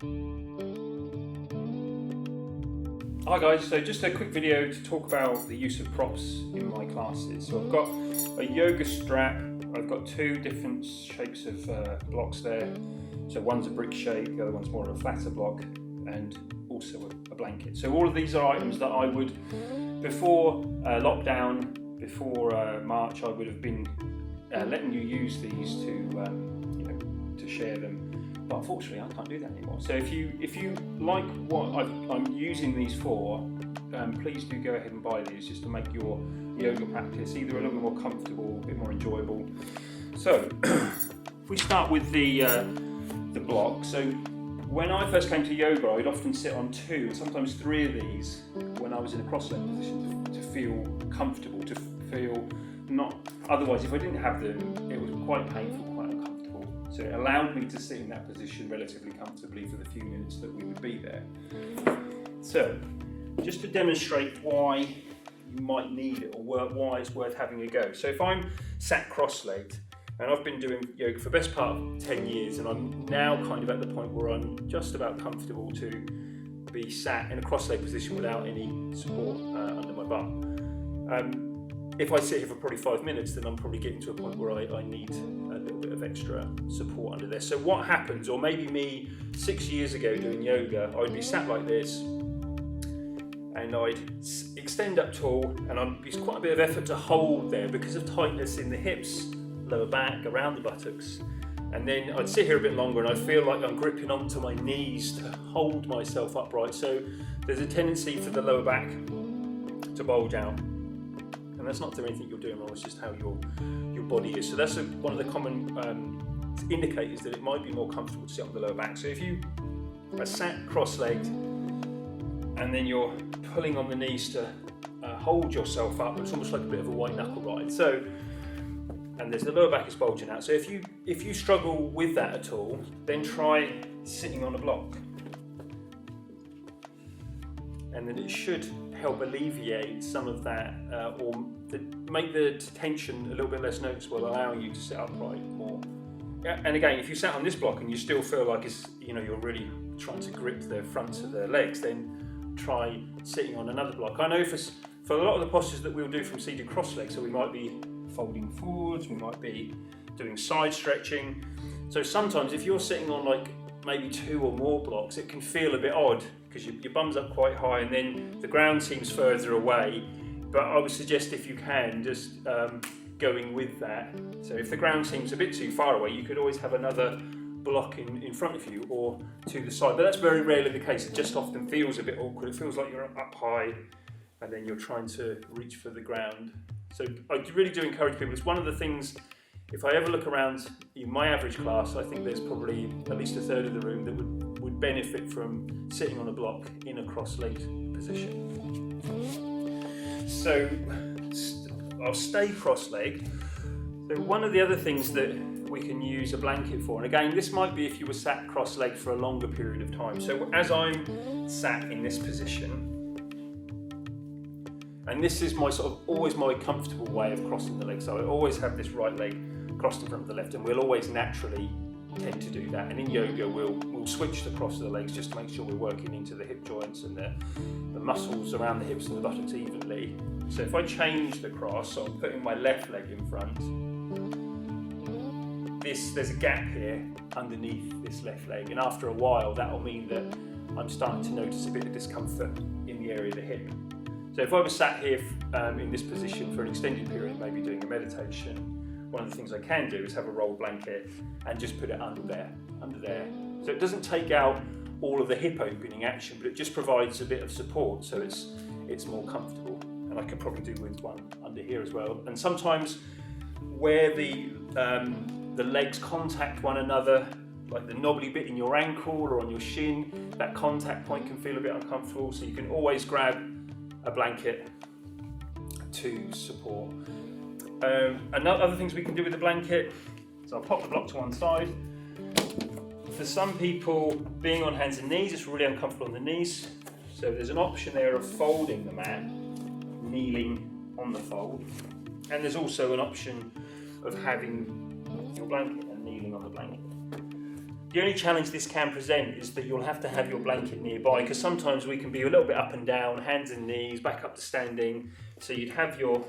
Hi guys, so just a quick video to talk about the use of props in my classes. So I've got a yoga strap, I've got two different shapes of blocks there. So one's a brick shape, the other one's more of a flatter block, and also a blanket. So all of these are items that I would, before lockdown, before March, I would have been letting you use these to share them. But unfortunately, I can't do that anymore. So if you like what I'm using these for, please do go ahead and buy these just to make your yoga practice either a little bit more comfortable, a bit more enjoyable. So if we start with the block. So when I first came to yoga, I'd often sit on two and sometimes three of these when I was in a cross-leg position to feel comfortable, to feel not. Otherwise, if I didn't have them, it was quite painful, quite uncomfortable. So it allowed me to sit in that position relatively comfortably for the few minutes that we would be there. So, just to demonstrate why you might need it or why it's worth having a go. So if I'm sat cross-legged, and I've been doing yoga for the best part of 10 years, and I'm now kind of at the point where I'm just about comfortable to be sat in a cross-legged position without any support under my butt. If I sit here for probably 5 minutes, then I'm probably getting to a point where I need a little bit of extra support under there. So what happens, or maybe me 6 years ago doing yoga, I'd be sat like this, and I'd extend up tall, and it's quite a bit of effort to hold there because of tightness in the hips, lower back, around the buttocks. And then I'd sit here a bit longer and I'd feel like I'm gripping onto my knees to hold myself upright. So there's a tendency for the lower back to bulge out. And that's not through anything you're doing wrong, it's just how your body is. So that's one of the common indicators that it might be more comfortable to sit on the lower back. So if you are sat cross-legged and then you're pulling on the knees to hold yourself up, it's almost like a bit of a white knuckle ride. So, and there's the lower back is bulging out. So if you struggle with that at all, then try sitting on a block. And then it should help alleviate some of that or make the tension a little bit less noticeable, allowing you to sit upright more. And again, if you sat on this block and you still feel like you're really trying to grip the fronts of the legs, then try sitting on another block. I know for a lot of the postures that we'll do from seated cross-legged, so we might be folding forwards, we might be doing side stretching. So sometimes if you're sitting on like maybe two or more blocks, it can feel a bit odd because your bum's up quite high and then the ground seems further away. But I would suggest, if you can, just going with that. So if the ground seems a bit too far away, you could always have another block in front of you or to the side. But that's very rarely the case. It just often feels a bit awkward. It feels like you're up high and then you're trying to reach for the ground. So I really do encourage people. It's one of the things, if I ever look around in my average class, I think there's probably at least a third of the room that would benefit from sitting on a block in a cross-legged position. So I'll stay cross-legged. So one of the other things that we can use a blanket for, and again, this might be if you were sat cross-legged for a longer period of time. So as I'm sat in this position, and this is always my comfortable way of crossing the legs. So I always have this right leg crossed in front of the left, and we'll always naturally tend to do that. And in yoga, we'll switch the cross of the legs just to make sure we're working into the hip joints and the muscles around the hips and the buttocks evenly. So if I change the cross, so I'm putting my left leg in front, there's a gap here underneath this left leg, and after a while that'll mean that I'm starting to notice a bit of discomfort in the area of the hip. So if I was sat here in this position for an extended period, maybe doing a meditation, one of the things I can do is have a roll blanket and just put it under there. So it doesn't take out all of the hip opening action, but it just provides a bit of support, so it's more comfortable. And I could probably do with one under here as well. And sometimes where the legs contact one another, like the knobbly bit in your ankle or on your shin, that contact point can feel a bit uncomfortable, so you can always grab a blanket to support. Other things we can do with the blanket, so I'll pop the block to one side. For some people, being on hands and knees is really uncomfortable on the knees, so there's an option there of folding the mat, kneeling on the fold, and there's also an option of having your blanket and kneeling on the blanket. The only challenge this can present is that you'll have to have your blanket nearby, because sometimes we can be a little bit up and down, hands and knees, back up to standing. So you'd have your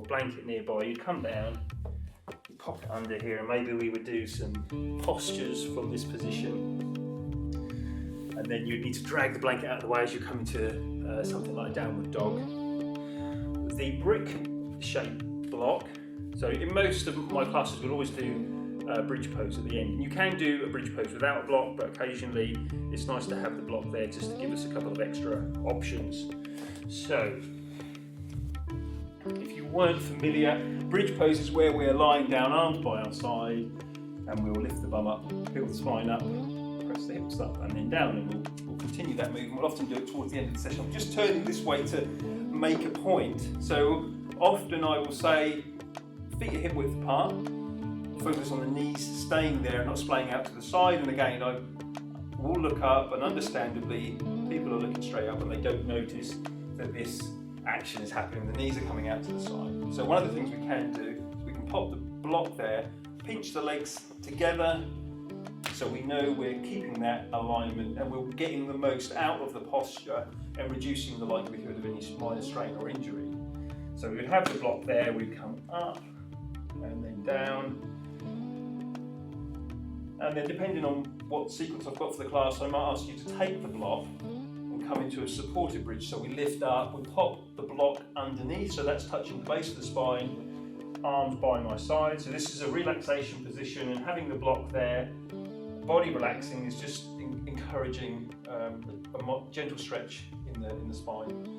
blanket nearby, you'd come down, you'd pop it under here, and maybe we would do some postures from this position. And then you'd need to drag the blanket out of the way as you come into something like a downward dog. The brick shape block, so in most of my classes we'll always do a bridge pose at the end. You can do a bridge pose without a block, but occasionally it's nice to have the block there just to give us a couple of extra options. So, if you weren't familiar, bridge pose is where we're lying down, arms by our side, and we'll lift the bum up, build the spine up, press the hips up, and then down, and we'll continue that movement. We'll often do it towards the end of the session. I'm just turning this way to make a point. So often I will say, feet are hip width apart, focus on the knees staying there and not splaying out to the side. And again, I will look up, and understandably people are looking straight up and they don't notice that this action is happening. The knees are coming out to the side. So one of the things we can do is we can pop the block there, pinch the legs together so we know we're keeping that alignment and we're getting the most out of the posture and reducing the likelihood of any minor strain or injury. So we would have the block there, we'd come up and then down. And then depending on what sequence I've got for the class, I might ask you to take the block and come into a supported bridge. So we lift up, we pop the block underneath, so that's touching the base of the spine, arms by my side. So this is a relaxation position, and having the block there, body relaxing, is just encouraging a gentle stretch in the spine.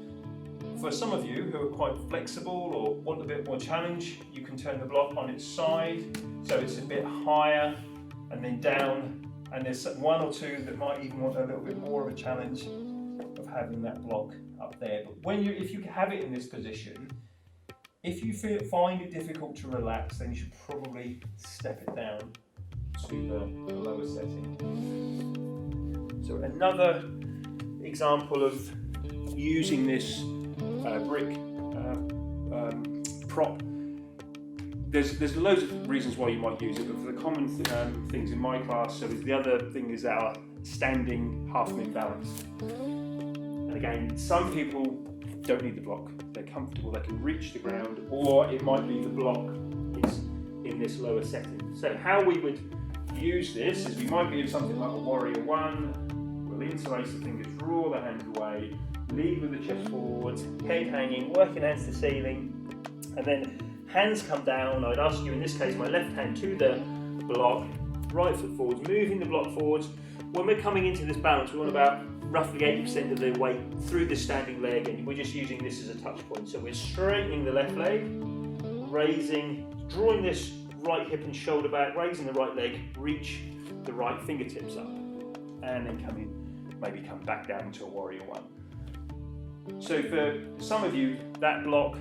For some of you who are quite flexible or want a bit more challenge, you can turn the block on its side so it's a bit higher, and then down, and there's one or two that might even want a little bit more of a challenge of having that block up there. But if you have it in this position, if you find it difficult to relax, then you should probably step it down to the lower setting. So another example of using this brick prop. There's loads of reasons why you might use it, but for the common things in my class, so the other thing is our standing half mid balance. And again, some people don't need the block. They're comfortable, they can reach the ground, or it might be the block is in this lower setting. So how we would use this is we might be in something like a warrior one. We'll interlace the fingers, draw the hands away, lead with the chest forwards, head hanging, working hands to ceiling, and then hands come down. I'd ask you in this case my left hand to the block, right foot forwards, moving the block forwards. When we're coming into this balance, we want about roughly 80% of the weight through the standing leg, and we're just using this as a touch point. So we're straightening the left leg, raising, drawing this right hip and shoulder back, raising the right leg, reach the right fingertips up, and then maybe come back down to a warrior one. So for some of you, that block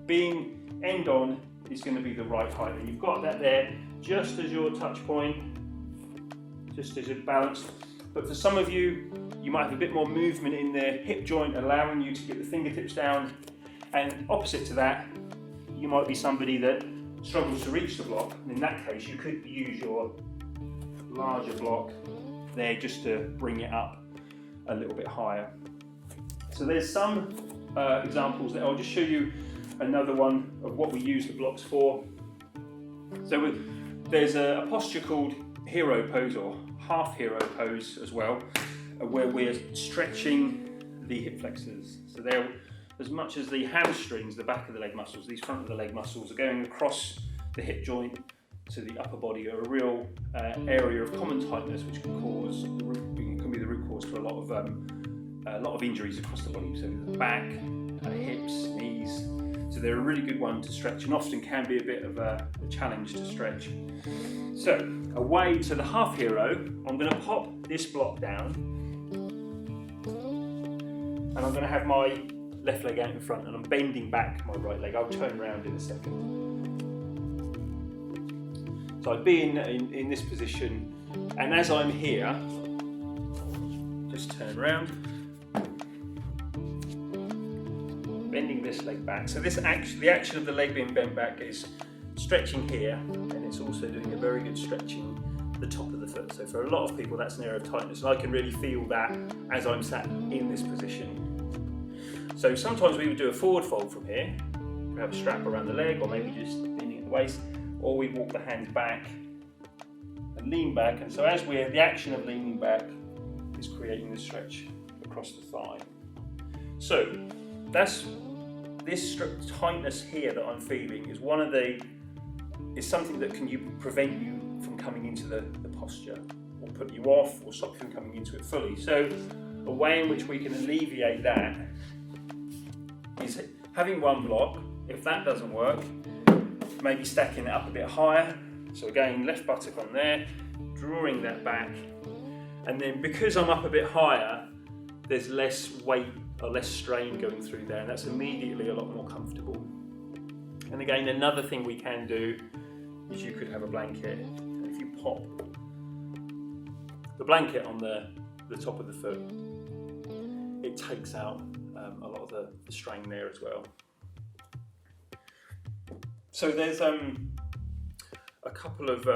being end on is going to be the right height, and you've got that there just as your touch point, just as a balance. But for some of you, you might have a bit more movement in the hip joint, allowing you to get the fingertips down, and opposite to that, you might be somebody that struggles to reach the block, and in that case you could use your larger block there just to bring it up a little bit higher. So there's some examples that I'll just show you. Another one of what we use the blocks for. So there's a posture called hero pose, or half hero pose as well, where we're stretching the hip flexors. So they're, as much as the hamstrings, the back of the leg muscles, these front of the leg muscles are going across the hip joint to the upper body, are a real area of common tightness, which can be the root cause to a lot of injuries across the body. So the back, hips, knees. So they're a really good one to stretch, and often can be a bit of a challenge to stretch. So away to the half hero, I'm going to pop this block down, and I'm going to have my left leg out in front, and I'm bending back my right leg. I'll turn around in a second. So I'd be in this position, and as I'm here, just turn around, bending this leg back. So the action of the leg being bent back is stretching here, and it's also doing a very good stretching the top of the foot. So for a lot of people that's an area of tightness, and I can really feel that as I'm sat in this position. So sometimes we would do a forward fold from here. We have a strap around the leg, or maybe just leaning at the waist, or we walk the hands back and lean back. And so as the action of leaning back is creating the stretch across the thigh. So that's this tightness here that I'm feeling is something that can prevent you from coming into the posture, or put you off, or stop you from coming into it fully. So a way in which we can alleviate that is having one block. If that doesn't work, maybe stacking it up a bit higher. So again, left buttock on there, drawing that back, and then because I'm up a bit higher, there's less weight or less strain going through there, and that's immediately a lot more comfortable. And again, another thing we can do is you could have a blanket. If you pop the blanket on the top of the foot, it takes out a lot of the strain there as well. So there's a couple of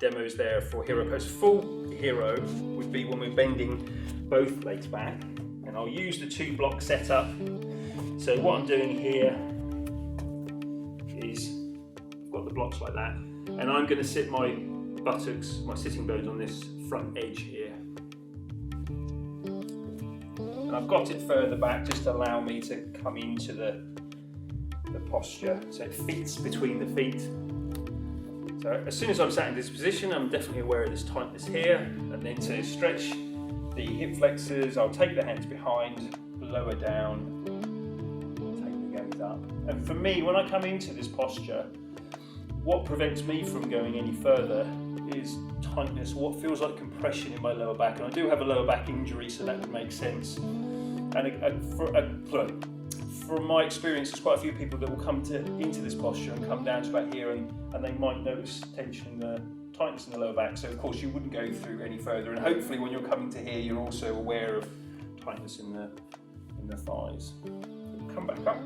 demos there for hero pose. Full hero would be when we're bending both legs back, and I'll use the 2-block setup. So what I'm doing here is I've got the blocks like that, and I'm going to sit my buttocks, my sitting bones on this front edge here. And I've got it further back just to allow me to come into the posture, so it fits between the feet. So as soon as I'm sat in this position, I'm definitely aware of this tightness here, and then to stretch the hip flexors, I'll take the hands behind, lower down, take the gaze up. And for me, when I come into this posture, what prevents me from going any further is tightness, what feels like compression in my lower back. And I do have a lower back injury, so that would make sense. And from my experience, there's quite a few people that will come into this posture and come down to about here, and they might notice tension, tightness in the lower back. So of course you wouldn't go through any further, and hopefully when you're coming to here, you're also aware of tightness in the thighs. Come back up.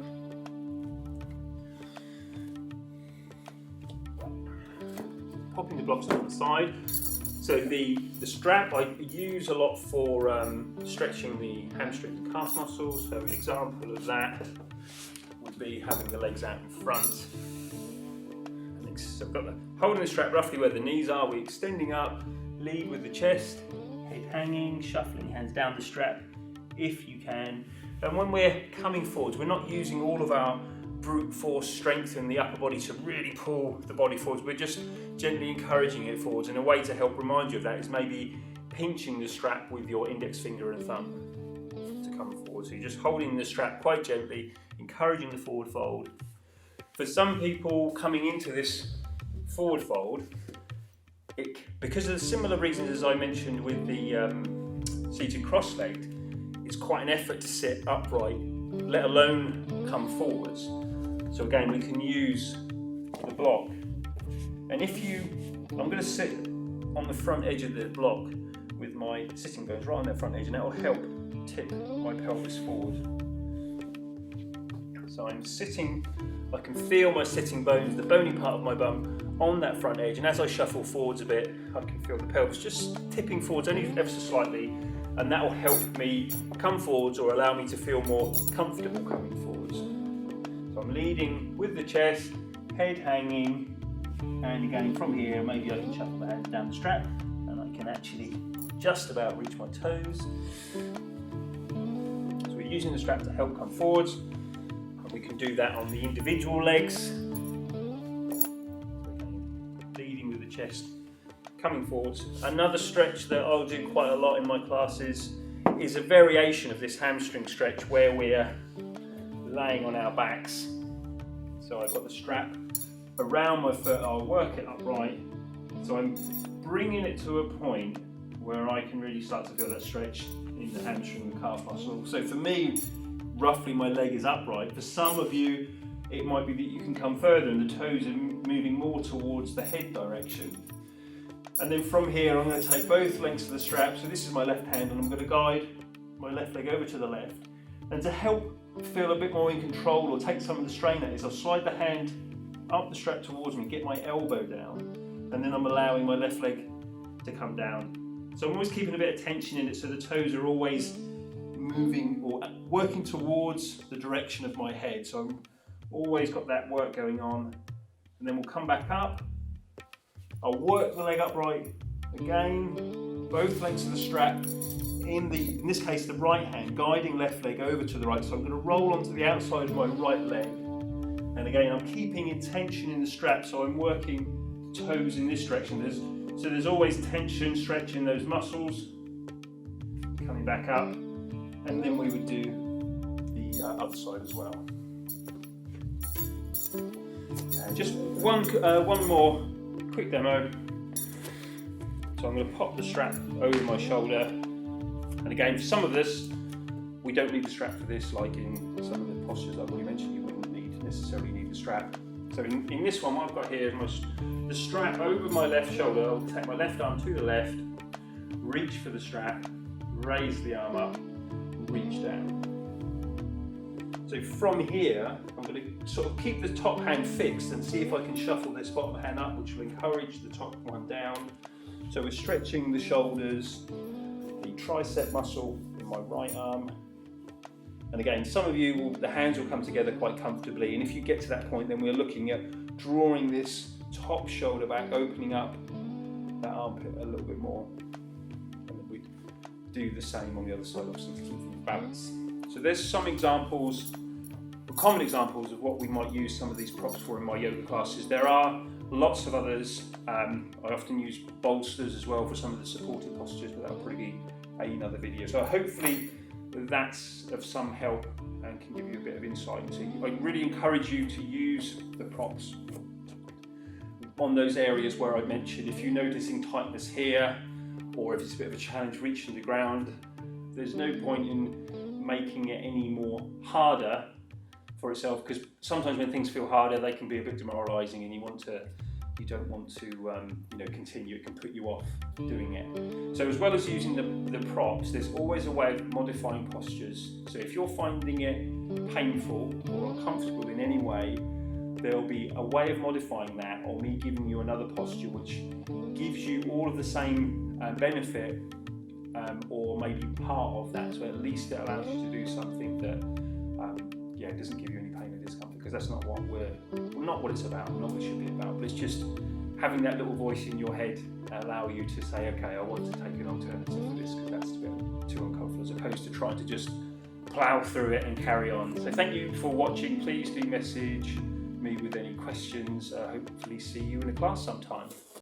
Popping the blocks on the side. So the strap I use a lot for stretching the hamstring and calf muscles. So an example of that would be having the legs out in front. And so I've got holding the strap roughly where the knees are. We're extending up, lead with the chest, head hanging, shuffling hands down the strap if you can. And when we're coming forwards, we're not using all of our brute force strength in the upper body to really pull the body forwards. We're just gently encouraging it forwards, and a way to help remind you of that is maybe pinching the strap with your index finger and thumb to come forward. So you're just holding the strap quite gently, encouraging the forward fold. For some people coming into this forward fold, because of the similar reasons as I mentioned with the seated cross-legged, it's quite an effort to sit upright, let alone come forwards. So again, we can use the block. And I'm going to sit on the front edge of the block with my sitting bones right on that front edge, and that will help tip my pelvis forward. So I'm sitting, I can feel my sitting bones, the bony part of my bum, on that front edge, and as I shuffle forwards a bit, I can feel the pelvis just tipping forwards only ever so slightly, and that will help me come forwards or allow me to feel more comfortable coming forwards. So I'm leading with the chest, head hanging, and again from here maybe I can shuffle the hands down the strap, and I can actually just about reach my toes. So we're using the strap to help come forwards, and we can do that on the individual legs. Leading with the chest, coming forwards. Another stretch that I'll do quite a lot in my classes is a variation of this hamstring stretch where we're laying on our backs. So I've got the strap around my foot, I'll work it upright. So I'm bringing it to a point where I can really start to feel that stretch in the hamstring and calf muscle. So for me, roughly my leg is upright. For some of you, it might be that you can come further and the toes are moving more towards the head direction. And then from here, I'm going to take both lengths of the strap. So this is my left hand, and I'm going to guide my left leg over to the left. And to help feel a bit more in control or take some of the strain out is I'll slide the hand up the strap towards me, get my elbow down, and then I'm allowing my left leg to come down. So I'm always keeping a bit of tension in it, so the toes are always moving or working towards the direction of my head. So I'm always got that work going on. And then we'll come back up. I'll work the leg upright again, both lengths of the strap, in this case the right hand, guiding left leg over to the right. So I'm going to roll onto the outside of my right leg. And again, I'm keeping in tension in the strap, so I'm working toes in this direction. There's always tension, stretching those muscles. Coming back up, and then we would do the other side as well. Just one more quick demo. So I'm going to pop the strap over my shoulder, and again, for some of this, we don't need the strap for this, like in some of the postures I've already mentioned, you wouldn't necessarily need the strap. So in this one, what I've got here is the strap over my left shoulder. I'll take my left arm to the left, reach for the strap, raise the arm up, reach down. So from here, I'm going to sort of keep the top hand fixed and see if I can shuffle this bottom hand up, which will encourage the top one down. So we're stretching the shoulders, the tricep muscle in my right arm. And again, some of you, the hands will come together quite comfortably. And if you get to that point, then we're looking at drawing this top shoulder back, opening up that armpit a little bit more. And then we do the same on the other side, obviously, to keep things balanced. So there's some examples, common examples of what we might use some of these props for in my yoga classes. There are lots of others. I often use bolsters as well for some of the supportive postures, but that'll probably be another video. So hopefully that's of some help and can give you a bit of insight into. I really encourage you to use the props on those areas where I mentioned. If you're noticing tightness here, or if it's a bit of a challenge reaching the ground, there's no point in making it any more harder for itself, because sometimes when things feel harder, they can be a bit demoralizing, and you don't want to continue. It can put you off doing it. So as well as using the props, there's always a way of modifying postures. So if you're finding it painful or uncomfortable in any way, there'll be a way of modifying that, or me giving you another posture which gives you all of the same benefit, or maybe part of that. So at least it allows you to do something that doesn't give you any pain or discomfort, because that's not what it's about, not what it should be about. But it's just having that little voice in your head allow you to say, okay, I want to take an alternative for this, because that's a bit too uncomfortable, as opposed to trying to just plough through it and carry on. So thank you for watching. Please do message me with any questions. Hopefully see you in a class sometime.